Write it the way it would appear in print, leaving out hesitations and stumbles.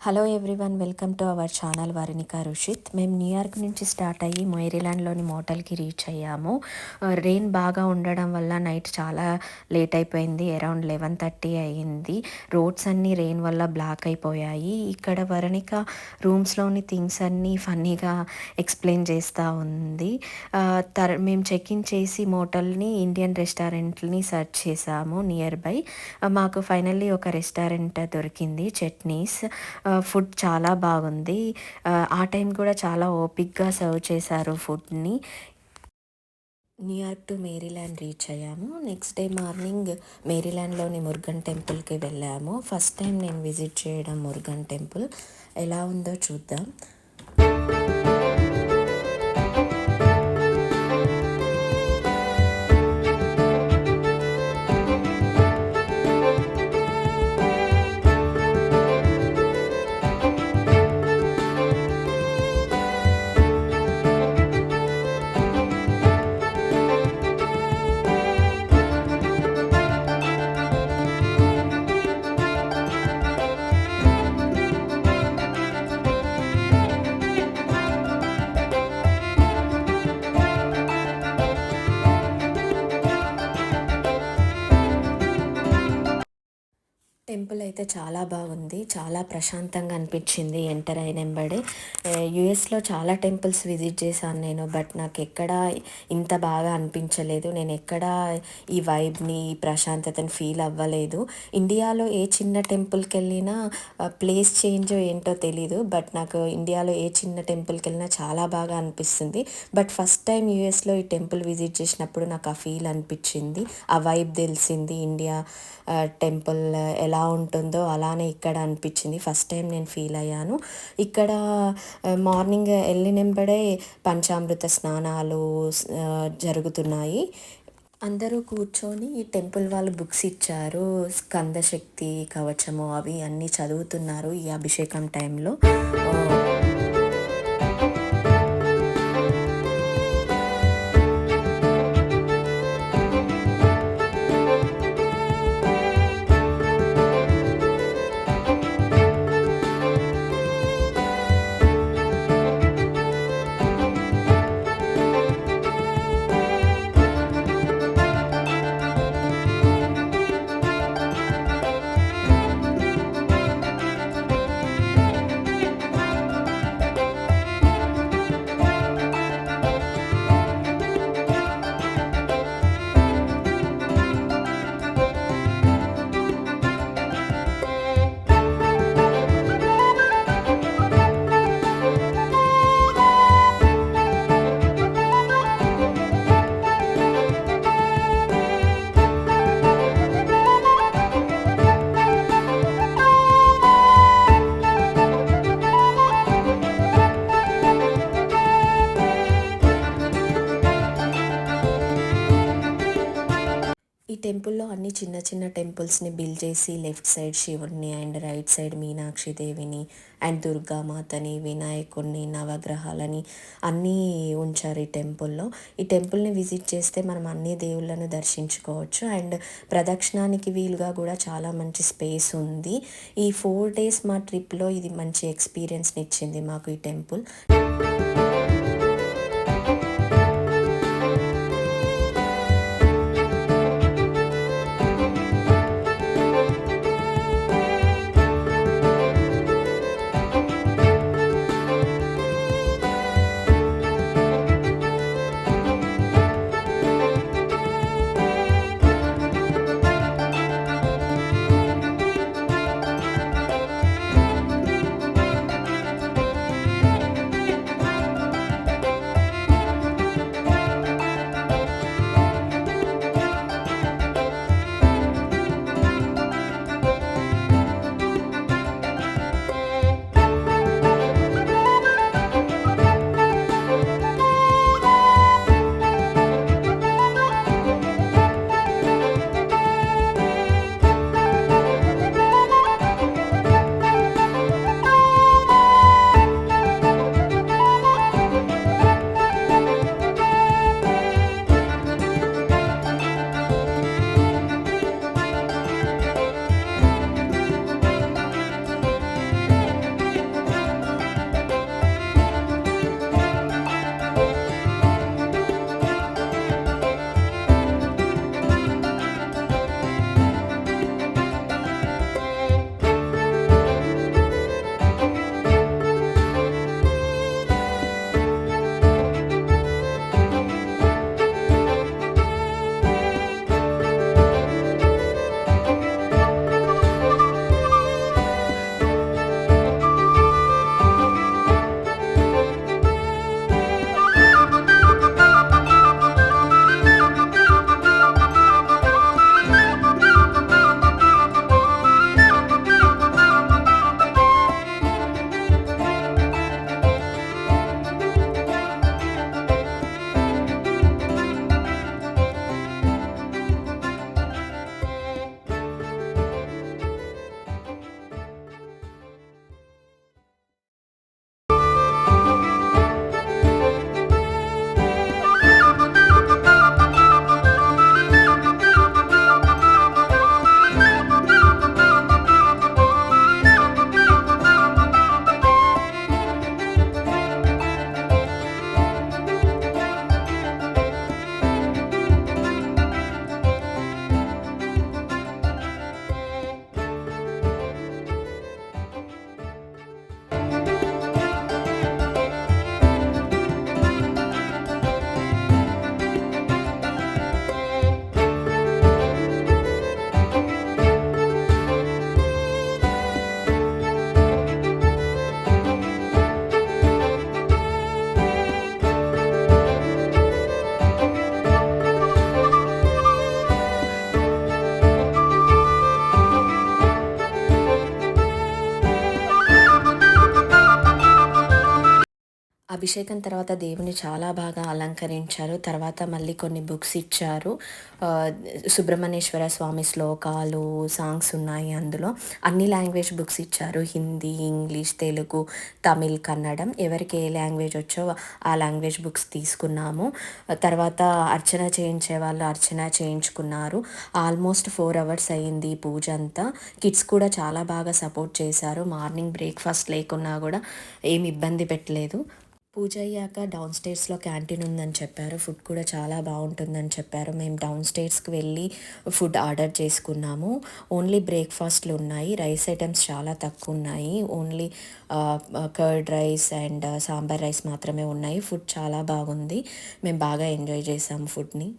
Hello everyone, welcome to our channel Varunika Rushith. మేము New York నుంచి start అయ్యి మొయిరీలాండ్లోని మోటల్కి రీచ్ అయ్యాము. రెయిన్ బాగా ఉండడం వల్ల నైట్ చాలా లేట్ అయిపోయింది. అరౌండ్ 11:30 అయ్యింది. రోడ్స్ అన్నీ రెయిన్ వల్ల బ్లాక్ అయిపోయాయి. ఇక్కడ వరుణిక రూమ్స్లోని థింగ్స్ అన్నీ ఫన్నీగా ఎక్స్ప్లెయిన్ చేస్తూ ఉంది. మేము చెక్ ఇన్ చేసి మోటల్ని ఇండియన్ రెస్టారెంట్ని సెర్చ్ చేసాము నియర్ బై. మాకు ఫైనల్లీ ఒక రెస్టారెంట్ దొరికింది, చట్నీస్. ఫుడ్ చాలా బాగుంది. ఆ టైం కూడా చాలా ఓపిక్గా సర్వ్ చేశారు ఫుడ్ని. న్యూయార్క్ టు మేరీల్యాండ్ రీచ్ అయ్యాము. నెక్స్ట్ డే మార్నింగ్ మేరీల్యాండ్లోని మురుగన్ టెంపుల్కి వెళ్ళాము. ఫస్ట్ టైం నేను విజిట్ చేయడం మురుగన్ టెంపుల్. ఎలా ఉందో చూద్దాం. టెంపుల్ అయితే చాలా బాగుంది, చాలా ప్రశాంతంగా అనిపించింది ఎంటర్ అయిన వెంబడే. యూఎస్లో చాలా టెంపుల్స్ విజిట్ చేశాను నేను, బట్ నాకు ఎక్కడా ఇంత బాగా అనిపించలేదు. నేను ఎక్కడా ఈ వైబ్ని, ఈ ప్రశాంతతని ఫీల్ అవ్వలేదు. ఇండియాలో ఏ చిన్న టెంపుల్కి వెళ్ళినా ప్లేస్ చేంజ్ ఏంటో తెలీదు, బట్ నాకు ఇండియాలో ఏ చిన్న టెంపుల్కి వెళ్ళినా చాలా బాగా అనిపిస్తుంది. బట్ ఫస్ట్ టైం యూఎస్లో ఈ టెంపుల్ విజిట్ చేసినప్పుడు నాకు ఆ ఫీల్ అనిపించింది, ఆ వైబ్ తెలిసింది. ఇండియా టెంపుల్ ఎలా ఉంటుందో అలానే ఇక్కడ అనిపించింది. ఫస్ట్ టైం నేను ఫీల్ అయ్యాను. ఇక్కడ మార్నింగ్ వెళ్ళినెంబడే పంచామృత స్నానాలు జరుగుతున్నాయి. అందరూ కూర్చొని ఈ టెంపుల్ వాళ్ళు బుక్స్ ఇచ్చారు, స్కందశక్తి కవచము అవి అన్నీ చదువుతున్నారు ఈ అభిషేకం టైంలో. ఈ టెంపుల్లో అన్ని చిన్న చిన్న టెంపుల్స్ని బిల్డ్ చేసి లెఫ్ట్ సైడ్ శివుడిని అండ్ రైట్ సైడ్ మీనాక్షి దేవిని అండ్ దుర్గామాతని, వినాయకుడిని, నవగ్రహాలని అన్నీ ఉంచారు ఈ టెంపుల్లో. ఈ టెంపుల్ని విజిట్ చేస్తే మనం అన్ని దేవుళ్ళను దర్శించుకోవచ్చు. అండ్ ప్రదక్షిణానికి వీలుగా కూడా చాలా మంచి స్పేస్ ఉంది. ఈ 4 days మా ట్రిప్లో ఇది మంచి ఎక్స్పీరియన్స్ని ఇచ్చింది మాకు ఈ టెంపుల్. అభిషేకం తర్వాత దేవుని చాలా బాగా అలంకరించారు. తర్వాత మళ్ళీ కొన్ని బుక్స్ ఇచ్చారు. ఆహ్, సుబ్రహ్మణ్యేశ్వర స్వామి శ్లోకాలు, సాంగ్స్ ఉన్నాయి అందులో. అన్ని లాంగ్వేజ్ బుక్స్ ఇచ్చారు. హిందీ, ఇంగ్లీష్, తెలుగు, తమిళ్, కన్నడం ఎవరికి ఏ లాంగ్వేజ్ వచ్చో ఆ లాంగ్వేజ్ బుక్స్ తీసుకున్నాము. తర్వాత అర్చన చేయించే వాళ్ళు అర్చన చేయించుకున్నారు. ఆల్మోస్ట్ 4 అవర్స్ అయింది ఈ పూజ అంతా. కిడ్స్ కూడా చాలా బాగా సపోర్ట్ చేశారు. మార్నింగ్ బ్రేక్‌ఫాస్ట్ లేకున్నా గూడా ఏమి ఇబ్బంది పెట్టలేదు. పూజ అయ్యాక డౌన్ స్టేర్స్‌లో క్యాంటీన్ ఉందని చెప్పారు. ఫుడ్ కూడా చాలా బావుంటుందని చెప్పారు. మేము డౌన్ స్టేర్స్‌కి వెళ్ళి ఫుడ్ ఆర్డర్ చేసుకున్నాము. ఓన్లీ బ్రేక్‌ఫాస్ట్‌లు ఉన్నాయి. రైస్ ఐటెమ్స్ చాలా తక్కువున్నాయి. Only curd rice and sambar rice మాత్రమే ఉన్నాయి. ఫుడ్ చాలా బాగుంది. మేము బాగా ఎంజాయ్ చేసాము ఫుడ్‌ని.